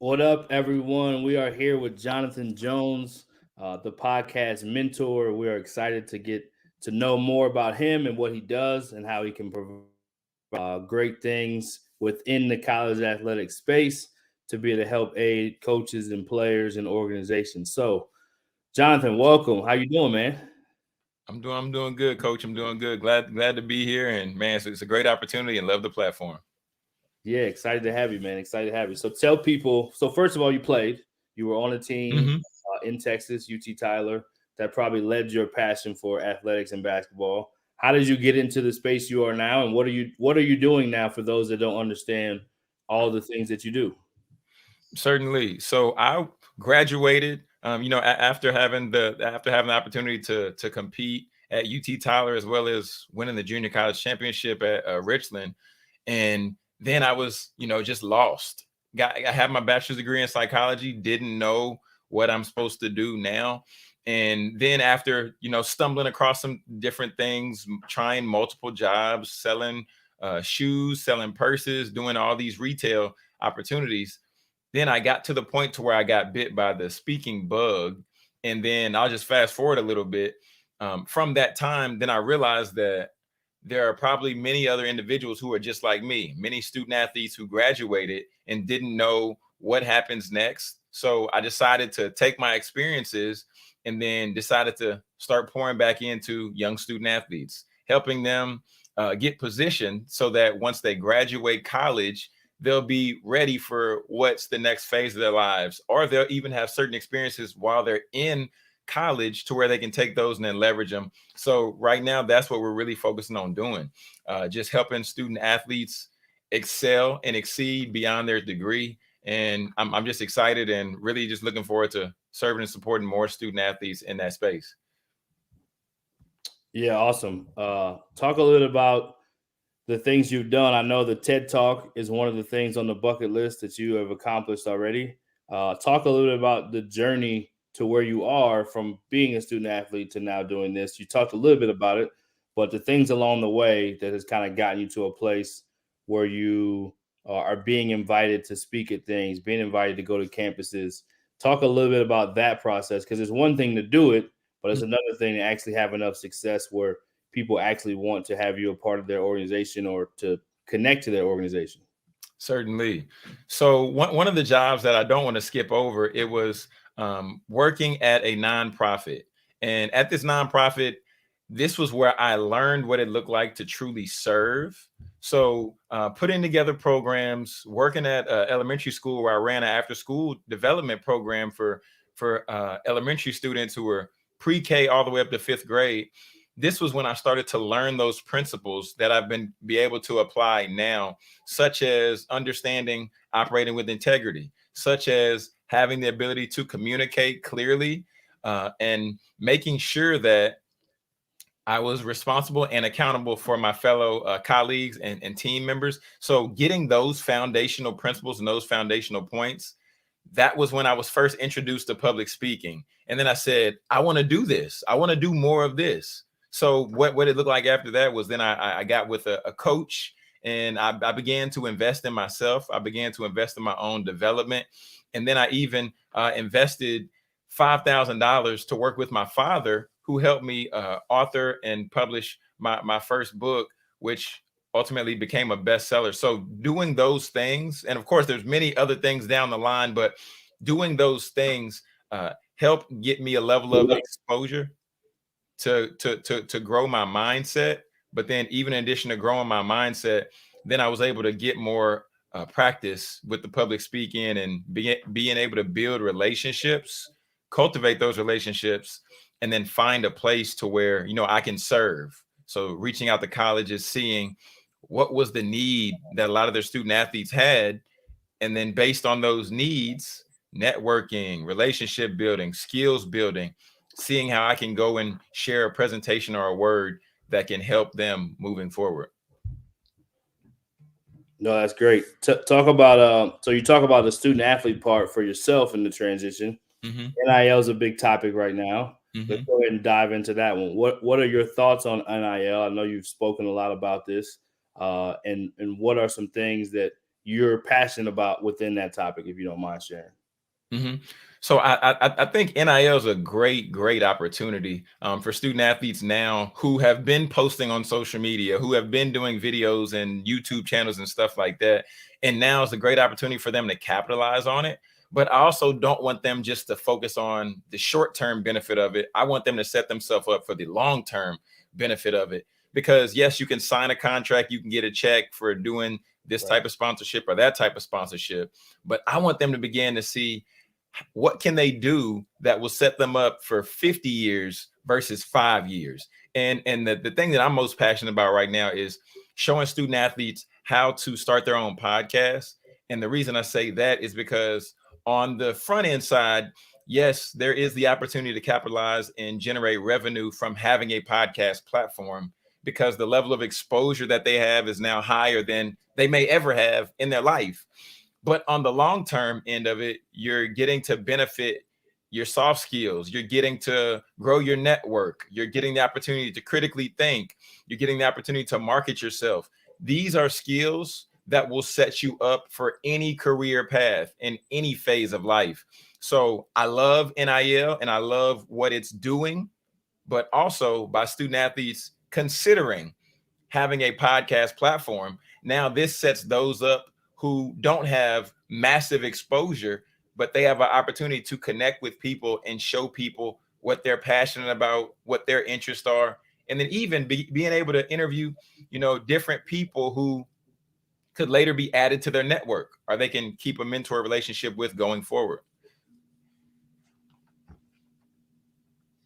What up, everyone? We are here with Jonathan Jones, the podcast mentor. We are excited to get to know more about him and what he does and how he can provide great things within the college athletic space to be able to help aid coaches and players and organizations. So, Jonathan, welcome. How you doing, man? I'm doing good, coach. I'm doing good. Glad to be here. And man, it's a great opportunity and love the platform. Yeah, excited to have you, man. Excited to have you. So tell people. So first of all, you played. You were on a team hmm in Texas, UT Tyler. That probably led your passion for athletics and basketball. How did you get into the space you are now, and what are you doing now for those that don't understand all the things that you do? Certainly. So I graduated, after having the opportunity to compete at UT Tyler as well as winning the junior college championship at Richland, and then I was, just lost. I had my bachelor's degree in psychology, didn't know what I'm supposed to do now. And then after, stumbling across some different things, trying multiple jobs, selling shoes, selling purses, doing all these retail opportunities, then I got to the point to where I got bit by the speaking bug. And then I'll just fast forward a little bit. From that time, then I realized that there are probably many other individuals who are just like me, many student athletes who graduated and didn't know what happens next. So I decided to take my experiences and then decided to start pouring back into young student athletes, helping them get positioned so that once they graduate college, they'll be ready for what's the next phase of their lives, or they'll even have certain experiences while they're in college to where they can take those and then leverage them. So right now, that's what we're really focusing on doing, just helping student athletes excel and exceed beyond their degree. And I'm just excited and really just looking forward to serving and supporting more student athletes in that space. Yeah, awesome. Talk a little bit about the things you've done. I know the TED Talk is one of the things on the bucket list that you have accomplished already. Talk a little bit about the journey to where you are from being a student athlete to now doing this. You talked a little bit about it, but the things along the way that has kind of gotten you to a place where you are being invited to speak at things, being invited to go to campuses. Talk a little bit about that process because it's one thing to do it, but it's another thing to actually have enough success where people actually want to have you a part of their organization or to connect to their organization. Certainly. So one of the jobs that I don't want to skip over, it was working at a nonprofit. And at this nonprofit, this was where I learned what it looked like to truly serve. So putting together programs, working at elementary school where I ran an after school development program for elementary students who were pre-K all the way up to fifth grade. This was when I started to learn those principles that I've been be able to apply now, such as understanding operating with integrity, such as having the ability to communicate clearly, and making sure that I was responsible and accountable for my fellow colleagues and team members. So getting those foundational principles and those foundational points, that was when I was first introduced to public speaking. And then I said, I want to do this. I want to do more of this. So what it looked like after that was then I got with a coach, and I began to invest in myself. I began to invest in my own development. And then I even invested $5,000 to work with my father, who helped me author and publish my first book, which ultimately became a bestseller. So doing those things, and of course, there's many other things down the line, but doing those things helped get me a level of exposure to grow my mindset. But then, even in addition to growing my mindset, then I was able to get more practice with the public speaking and being able to build relationships, cultivate those relationships, and then find a place to where I can serve. So reaching out to colleges, seeing what was the need that a lot of their student athletes had, and then based on those needs, networking, relationship building, skills building, seeing how I can go and share a presentation or a word that can help them moving forward. No, that's great. Talk about so you talk about the student athlete part for yourself in the transition. hmm NIL is a big topic right now. Let's hmm go ahead and dive into that one. What are your thoughts on NIL? I know you've spoken a lot about this, and what are some things that you're passionate about within that topic, if you don't mind sharing. Mm-hmm. So I think NIL is a great opportunity for student athletes now who have been posting on social media, who have been doing videos and YouTube channels and stuff like that. And now is a great opportunity for them to capitalize on it. But I also don't want them just to focus on the short-term benefit of it. I want them to set themselves up for the long-term benefit of it. Because yes, you can sign a contract, you can get a check for doing this type of sponsorship or that type of sponsorship. But I want them to begin to see what can they do that will set them up for 50 years versus 5 years. And the thing that I'm most passionate about right now is showing student athletes how to start their own podcast. And the reason I say that is because on the front end side, yes, there is the opportunity to capitalize and generate revenue from having a podcast platform, because the level of exposure that they have is now higher than they may ever have in their life. But on the long term end of it, you're getting to benefit your soft skills. You're getting to grow your network. You're getting the opportunity to critically think. You're getting the opportunity to market yourself. These are skills that will set you up for any career path in any phase of life. So I love NIL and I love what it's doing, but also by student athletes considering having a podcast platform, now this sets those up who don't have massive exposure, but they have an opportunity to connect with people and show people what they're passionate about, what their interests are, and then even being able to interview, different people who could later be added to their network, or they can keep a mentor relationship with going forward.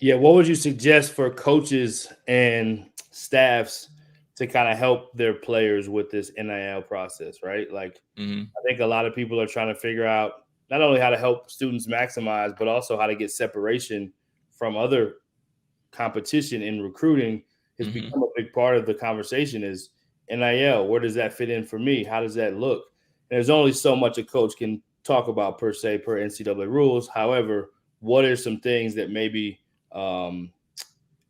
Yeah, what would you suggest for coaches and staffs to kind of help their players with this NIL process, right? Like, I think a lot of people are trying to figure out not only how to help students maximize, but also how to get separation from other competition in recruiting has become a big part of the conversation is NIL. Where does that fit in for me? How does that look? And there's only so much a coach can talk about per se, per NCAA rules. However, what are some things that maybe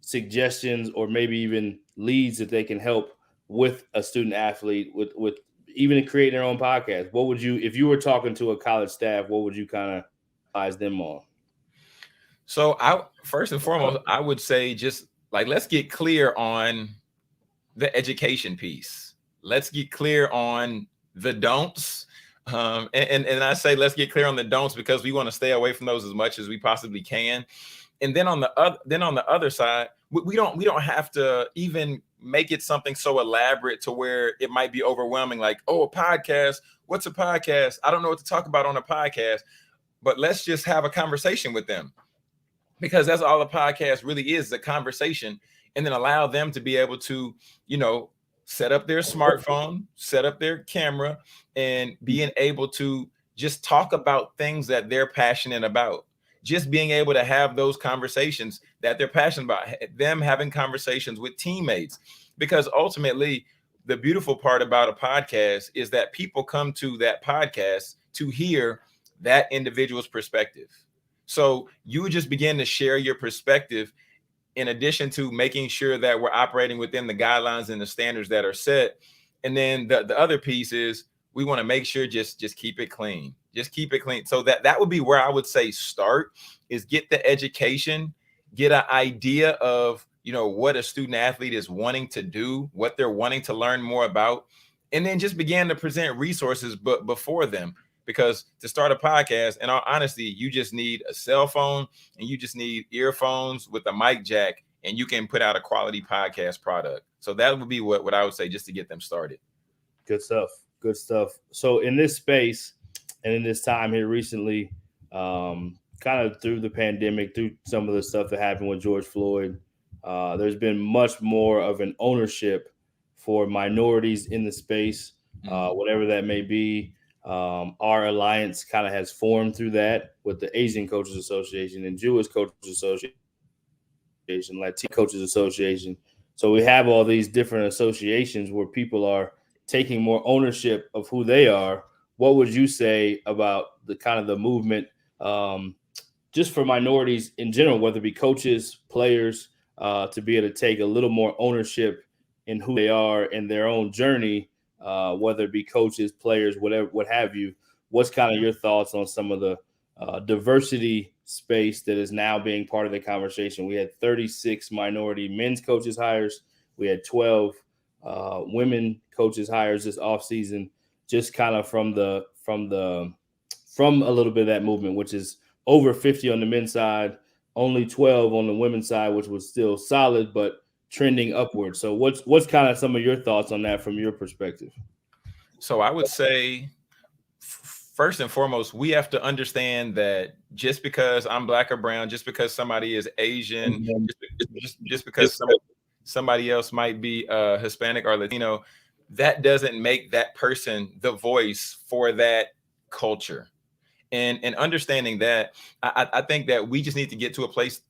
suggestions or maybe even leads that they can help with a student athlete with even creating their own podcast? What would you, if you were talking to a college staff, what would you kind of advise them on? So first and foremost, I would say just like, let's get clear on the education piece. Let's get clear on the don'ts. And I say, let's get clear on the don'ts because we want to stay away from those as much as we possibly can. And then on the other side, we don't have to even make it something so elaborate to where it might be overwhelming. Like, oh, a podcast. What's a podcast? I don't know what to talk about on a podcast. But let's just have a conversation with them, because that's all a podcast really is, a conversation. And then allow them to be able to, set up their smartphone, set up their camera, and being able to just talk about things that they're passionate about. Just being able to have those conversations that they're passionate about, them having conversations with teammates. Because ultimately, the beautiful part about a podcast is that people come to that podcast to hear that individual's perspective. So you just begin to share your perspective, in addition to making sure that we're operating within the guidelines and the standards that are set. And then the other piece is we want to make sure just keep it clean. Just keep it clean. So that would be where I would say start, is get the education, get an idea of, what a student athlete is wanting to do, what they're wanting to learn more about, and then just begin to present resources before them. Because to start a podcast, in all honesty, you just need a cell phone and you just need earphones with a mic jack, and you can put out a quality podcast product. So that would be what I would say, just to get them started. Good stuff. Good stuff. So in this space and in this time here recently, kind of through the pandemic, through some of the stuff that happened with George Floyd, there's been much more of an ownership for minorities in the space, whatever that may be. Our alliance kind of has formed through that with the Asian Coaches Association and Jewish Coaches Association, Latino Coaches Association. So we have all these different associations where people are taking more ownership of who they are. What would you say about the kind of the movement, just for minorities in general, whether it be coaches, players, to be able to take a little more ownership in who they are and their own journey whether it be coaches, players, whatever, what have you. What's kind of your thoughts on some of the diversity space that is now being part of the conversation? We had 36 minority men's coaches hires. We had 12 women coaches hires this offseason, just kind of from a little bit of that movement, which is over 50 on the men's side, only 12 on the women's side, which was still solid, but trending upward. So what's kind of some of your thoughts on that from your perspective? So I would say, first and foremost, we have to understand that just because I'm Black or brown, just because somebody is Asian, just because somebody else might be Hispanic or Latino, that doesn't make that person the voice for that culture. And understanding that, I think that we just need to get to a place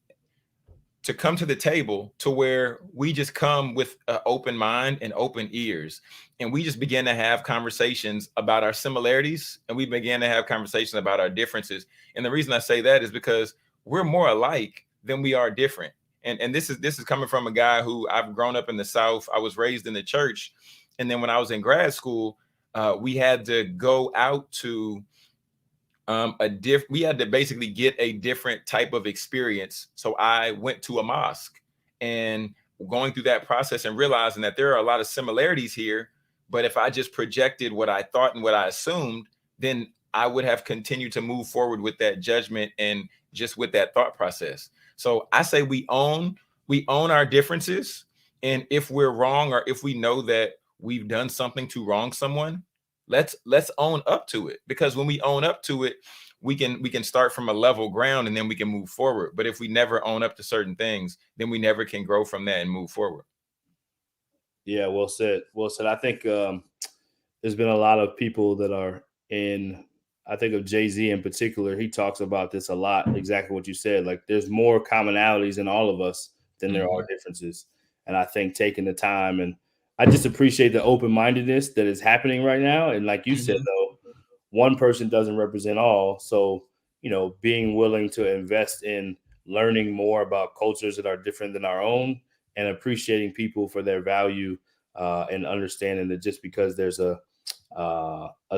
to come to the table to where we just come with an open mind and open ears, and we just begin to have conversations about our similarities, and we begin to have conversations about our differences. And the reason I say that is because we're more alike than we are different. And this is coming from a guy who, I've grown up in the South. I was raised in the church, and then when I was in grad school, we had to go out to we had to basically get a different type of experience. So I went to a mosque, and going through that process and realizing that there are a lot of similarities here, but if I just projected what I thought and what I assumed, then I would have continued to move forward with that judgment and just with that thought process. So I say we own our differences, and if we're wrong, or if we know that we've done something to wrong someone, let's own up to it, because when we own up to it, we can start from a level ground, and then we can move forward. But if we never own up to certain things, then we never can grow from that and move forward. Yeah, well said. Well said. I think there's been a lot of people that are in. I think of Jay-Z in particular. He talks about this a lot. Exactly what you said. Like, there's more commonalities in all of us than there are differences. And I think taking the time, and I just appreciate the open-mindedness that is happening right now. And like you said, though, one person doesn't represent all. So, being willing to invest in learning more about cultures that are different than our own, and appreciating people for their value, and understanding that just because there's a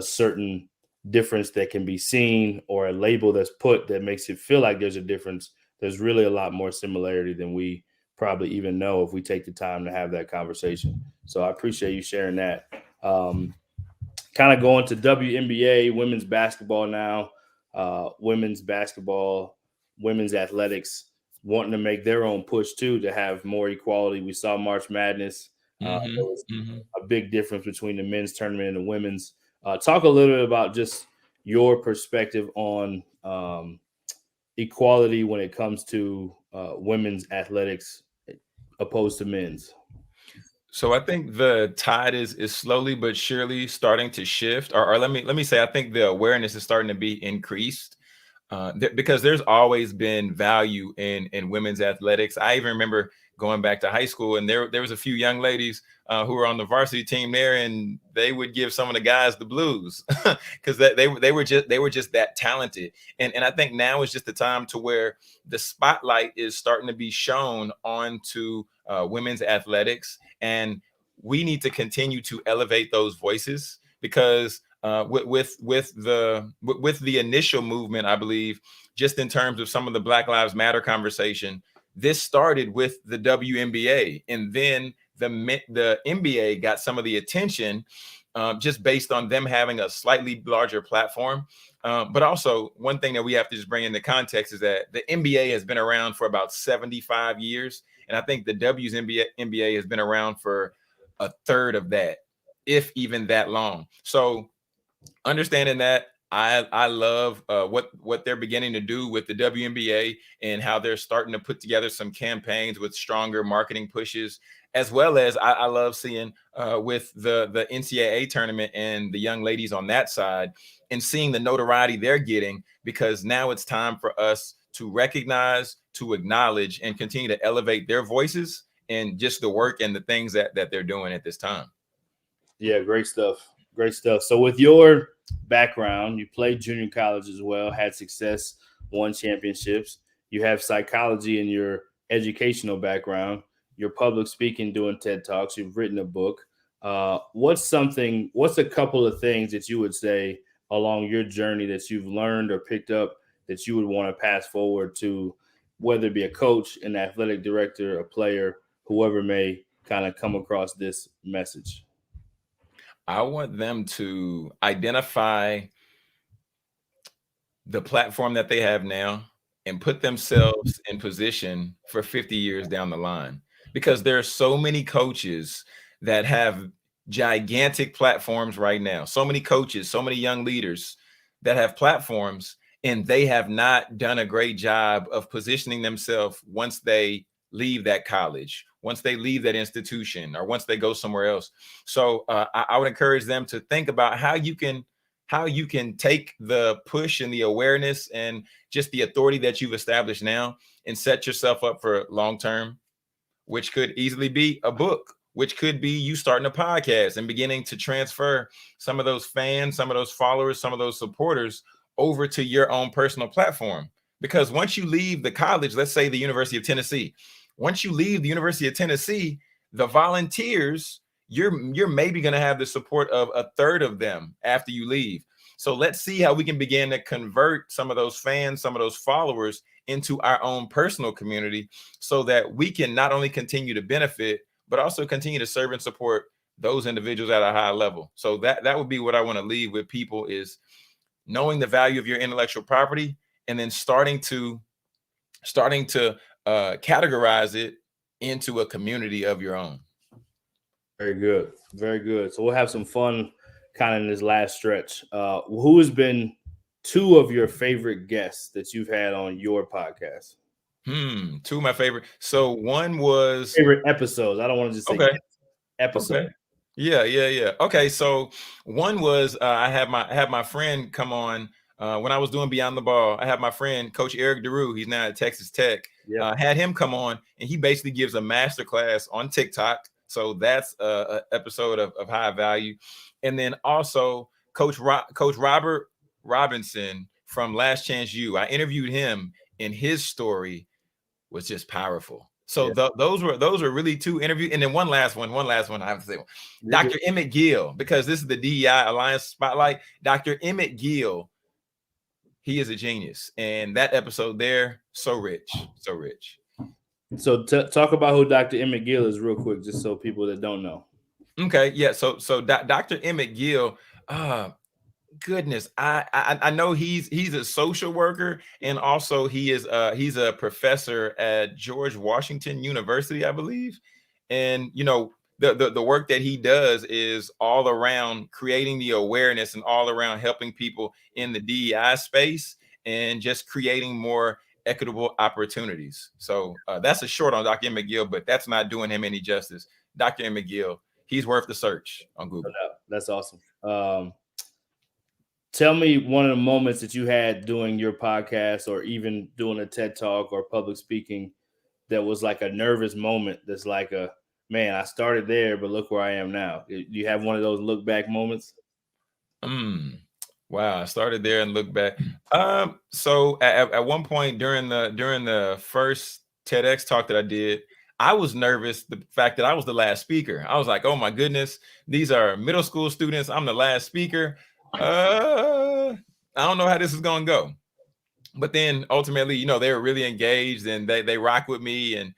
certain difference that can be seen, or a label that's put that makes it feel like there's a difference, there's really a lot more similarity than we probably even know if we take the time to have that conversation. So I appreciate you sharing that. Kind of going to WNBA, women's basketball now, women's basketball, women's athletics wanting to make their own push too, to have more equality. We saw March Madness. There was a big difference between the men's tournament and the women's. Talk a little bit about just your perspective on equality when it comes to women's athletics opposed to men's. So I think the tide is slowly but surely starting to shift. Or let me say, I think the awareness is starting to be increased, because there's always been value in women's athletics. I even remember going back to high school, and there was a few young ladies who were on the varsity team there, and they would give some of the guys the blues because they were just that talented. And I think now is just the time to where the spotlight is starting to be shown onto women's athletics, and we need to continue to elevate those voices, because with the initial movement, I believe, just in terms of some of the Black Lives Matter conversation, this started with the WNBA, and then the NBA got some of the attention just based on them having a slightly larger platform. But also, one thing that we have to just bring into context is that the NBA has been around for about 75 years, and I think the WNBA has been around for a third of that, if even that long. So understanding that, I love what they're beginning to do with the WNBA, and how they're starting to put together some campaigns with stronger marketing pushes, as well as I love seeing with the NCAA tournament and the young ladies on that side, and seeing the notoriety they're getting, because now it's time for us to recognize, to acknowledge, and continue to elevate their voices and just the work and the things that they're doing at this time. Yeah, great stuff. Great stuff. So with your background, you played junior college as well, had success, won championships. You have psychology in your educational background. You're public speaking, doing TED Talks. You've written a book. what's a couple of things that you would say along your journey that you've learned or picked up that you would want to pass forward to, whether it be a coach, an athletic director, a player, whoever may kind of come across this message? I want them to identify the platform that they have now and put themselves in position for 50 years down the line, because there are so many coaches that have gigantic platforms right now. So many coaches, so many young leaders that have platforms, and they have not done a great job of positioning themselves once they leave that college, once they leave that institution, or once they go somewhere else. So I would encourage them to think about how you can take the push and the awareness and just the authority that you've established now and set yourself up for long term, which could easily be a book, which could be you starting a podcast and beginning to transfer some of those fans, some of those followers, some of those supporters over to your own personal platform. Because once you leave the college, let's say the University of Tennessee, once you leave the University of Tennessee, the volunteers, you're maybe going to have the support of a third of them after you leave. So let's see how we can begin to convert some of those fans, some of those followers into our own personal community, so that we can not only continue to benefit, but also continue to serve and support those individuals at a high level. So that would be what I want to leave with people, is knowing the value of your intellectual property, and then starting to categorize it into a community of your own. Very good. Very good. So we'll have some fun kind of in this last stretch. Who has been two of your favorite guests that you've had on your podcast? Two of my favorite. So one was favorite episodes. I don't want to just say episode. Okay. Yeah. Okay. So one was I had my friend come on when I was doing Beyond the Ball. I had my friend Coach Eric DeRue. He's now at Texas Tech. Had him come on, and he basically gives a master class on TikTok. So that's an episode of high value. And then also Coach Robert Robinson from Last Chance U. I interviewed him, and his story was just powerful. So those were really two interviews. And then one last one I have to say, Dr. Emmett Gill, because this is the DEI Alliance Spotlight. Dr. Emmett Gill, he is a genius. And that episode there, so rich. So talk about who Dr. Emmett Gill is real quick, just so people that don't know. Okay, yeah. So Dr. Emmett Gill, goodness, I know he's a social worker, and also he's a professor at George Washington University, I believe. And the work that he does is all around creating the awareness and all around helping people in the DEI space and just creating more equitable opportunities. So that's a short on Dr. Emmett Gill, but that's not doing him any justice. Dr. Emmett Gill, he's worth the search on Google. That's awesome. Tell me one of the moments that you had doing your podcast, or even doing a TED Talk or public speaking, that was like a nervous moment. That's like man, I started there, but look where I am now. Do you have one of those look back moments? Wow, I started there and looked back. So at one point during the first TEDx talk that I did, I was nervous. The fact that I was the last speaker, I was like, oh my goodness, these are middle school students. I'm the last speaker. I don't know how this is going to go. But then ultimately, they were really engaged, and they rock with me. And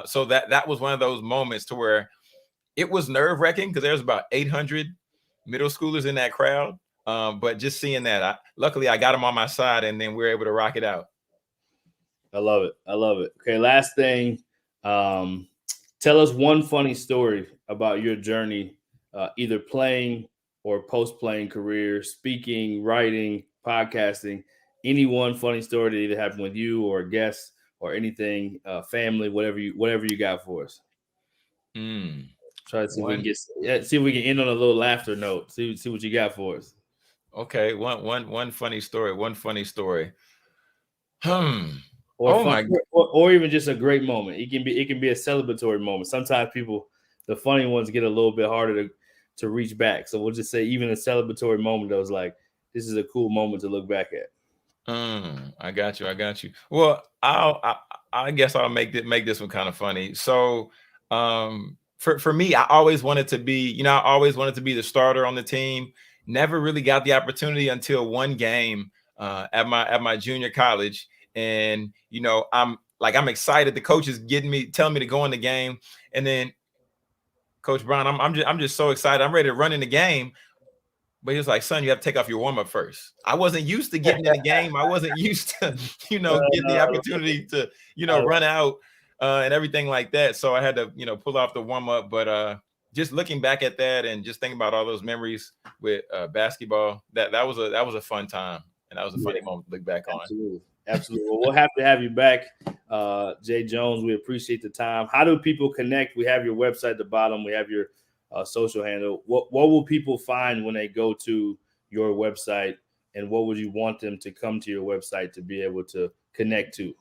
so that was one of those moments to where it was nerve-wracking, because there's about 800 middle schoolers in that crowd. But just seeing that, luckily I got them on my side, and then we were able to rock it out. I love it. Okay, last thing. Tell us one funny story about your journey, either playing or post-playing career, speaking, writing, podcasting. Any one funny story that either happened with you or a guest or anything, family, whatever you got for us. Try to see if we can end on a little laughter note. See what you got for us. Okay, one funny story. Or even just a great moment. It can be a celebratory moment. Sometimes the funny ones get a little bit harder to reach back. So we'll just say even a celebratory moment that was like, this is a cool moment to look back at. I got you. Well, I guess I'll make this one kind of funny. So for me, I always wanted to be, I always wanted to be the starter on the team. Never really got the opportunity until one game at my junior college. And, I'm excited. The coach is telling me to go in the game. And then Coach Brown, I'm just so excited. I'm ready to run in the game. But he was like, son, you have to take off your warm-up first. I wasn't used to getting in the game. I wasn't used to, getting the opportunity to, run out and everything like that. So I had to, pull off the warm-up. But just looking back at that and just thinking about all those memories with basketball, that was a fun time. And that was a funny moment to look back on. Absolutely. Well, we'll have to have you back, Jay Jones. We appreciate the time. How do people connect? We have your website at the bottom. We have your social handle. What will people find when they go to your website, and what would you want them to come to your website to be able to connect to?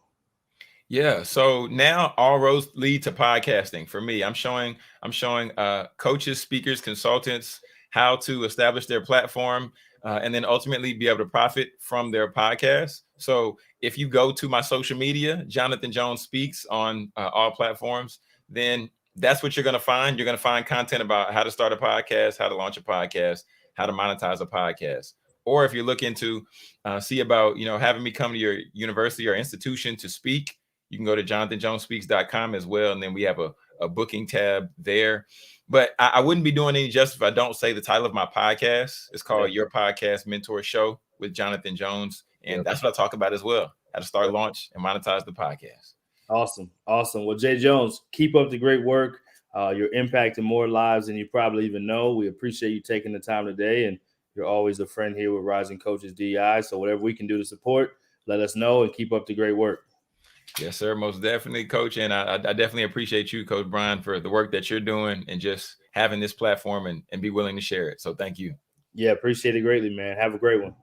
Yeah. So now all roads lead to podcasting. For me, I'm showing coaches, speakers, consultants how to establish their platform and then ultimately be able to profit from their podcast. So if you go to my social media, Jonathan Jones Speaks on all platforms, then that's what you're going to find. You're going to find content about how to start a podcast, how to launch a podcast, how to monetize a podcast. Or if you're looking to see about, having me come to your university or institution to speak, you can go to jonathanjonespeaks.com as well. And then we have a booking tab there. But I wouldn't be doing any justice if I don't say the title of my podcast. It's called Your Podcast Mentor Show with Jonathan Jones. And that's what I talk about as well, how to start, launch, and monetize the podcast. Awesome. Well, Jay Jones, keep up the great work. You're impacting more lives than you probably even know. We appreciate you taking the time today, and you're always a friend here with Rising Coaches DEI. So whatever we can do to support, let us know, and keep up the great work. Yes, sir. Most definitely, Coach. And I definitely appreciate you, Coach Brian, for the work that you're doing and just having this platform and be willing to share it. So thank you. Yeah, appreciate it greatly, man. Have a great one.